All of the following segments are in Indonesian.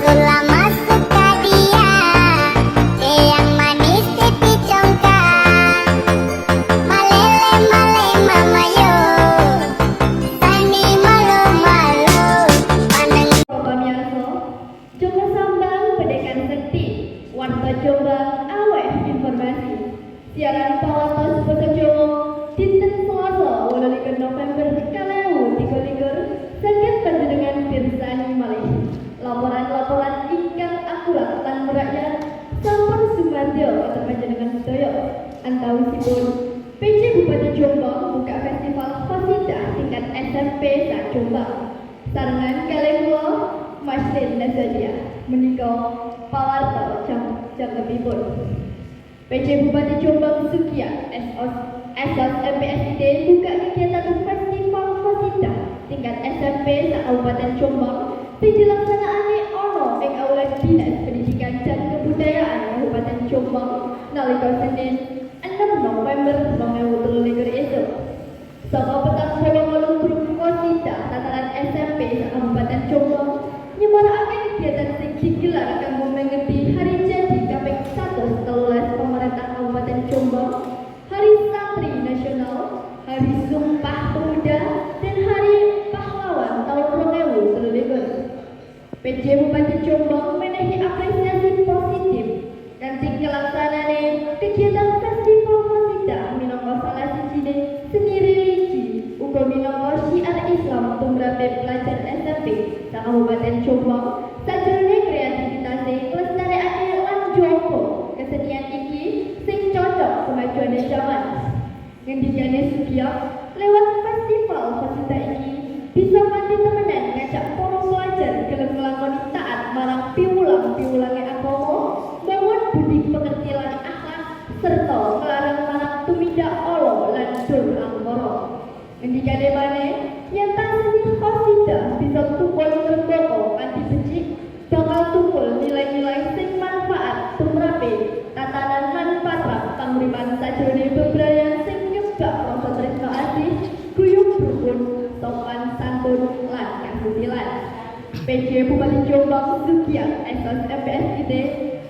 gula masuk ke dia, yang manis pipi congkak, malele male mama yo, tani malu malu, paneng. Pamiarso, Jombang Sambang Pendekan Sekti, Warta Jombang awet informasi. Siaran Pawatos Bekerjowo, Dinten Selasa, 28 November Kaleu 23 saged panjenengan pirsani malih. Laporan-laporan ingkang akurat lan merakyat sampun sumantya kata panjenengan sedaya. Antawisipun PJ Bupati Jombang buka festival Qasidah tingkat SMP sak Jombang. Sarengan kalih kula Maslin Nazadia menika pawarta jangkepipun. PJ Bupati Jombang Sukiat Esos MPSID buka kegiatan festival Qasidah tingkat SMP sak Kabupaten Jombang dilaksanaake ana ing Aula Dinas Pendidikan dan Kebudayaan Kabupaten Jombang nalika Senin 6 November 2023 esuk. Saka petang 8 grup Qasidah tataran SMP sak Kabupaten Jombang nyemarakake kegiatan sing digelar kanggo mengeti hari jadi kaping 113 pemerintah Kabupaten Jombang, Hari Santri Nasional, Hari Sumpah Pemuda, dan Hari Pahlawan tahun 2023. PJ Bupati Jombang menehi apresiasi positif kanthi kelaksanane kegiatan festival Qasidah minangka salah sijine seni religi uga minangka syiar Islam tumrape pelajar SMP sak Kabupaten Jombang. Sajroning kreativitas nglestarekake lan njogo kesenian iki sing cocok kemajuan zaman. Ngendikane Sugiyak, lewat festival Qasidah iki bisa mati temenan ngajak para pelajar gelem nglakoni taat marang piwulang-piwulange agama, bangun budi pekerti lan akhlak serta nglarang marang tumindak ala lan dur angkara. Ngendikane maneh, yen seni Qasidah bisa tukul ngrembaka kanthi becik, bakal tukul nilai-nilai sing manfaat tumrape tatanan lan patrap panguripan sajroning bebrayan sing nyebak rasa tresna asih, guyub rukun, sopan santun lan kasusilan. PJ Bupati Jombang Sugiyak Esos MPSID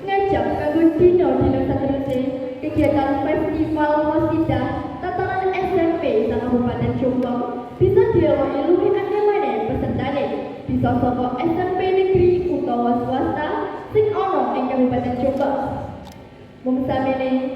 ngajak kanggo dina-dina saterusé kegiatan festival Qasidah tataran SMP sak Kabupaten Jombang bisa diawaki luwih akeh maneh pesertane, bisa saka SMP negeri utawa swasta sing ana ing Kabupaten Jombang. Mung samene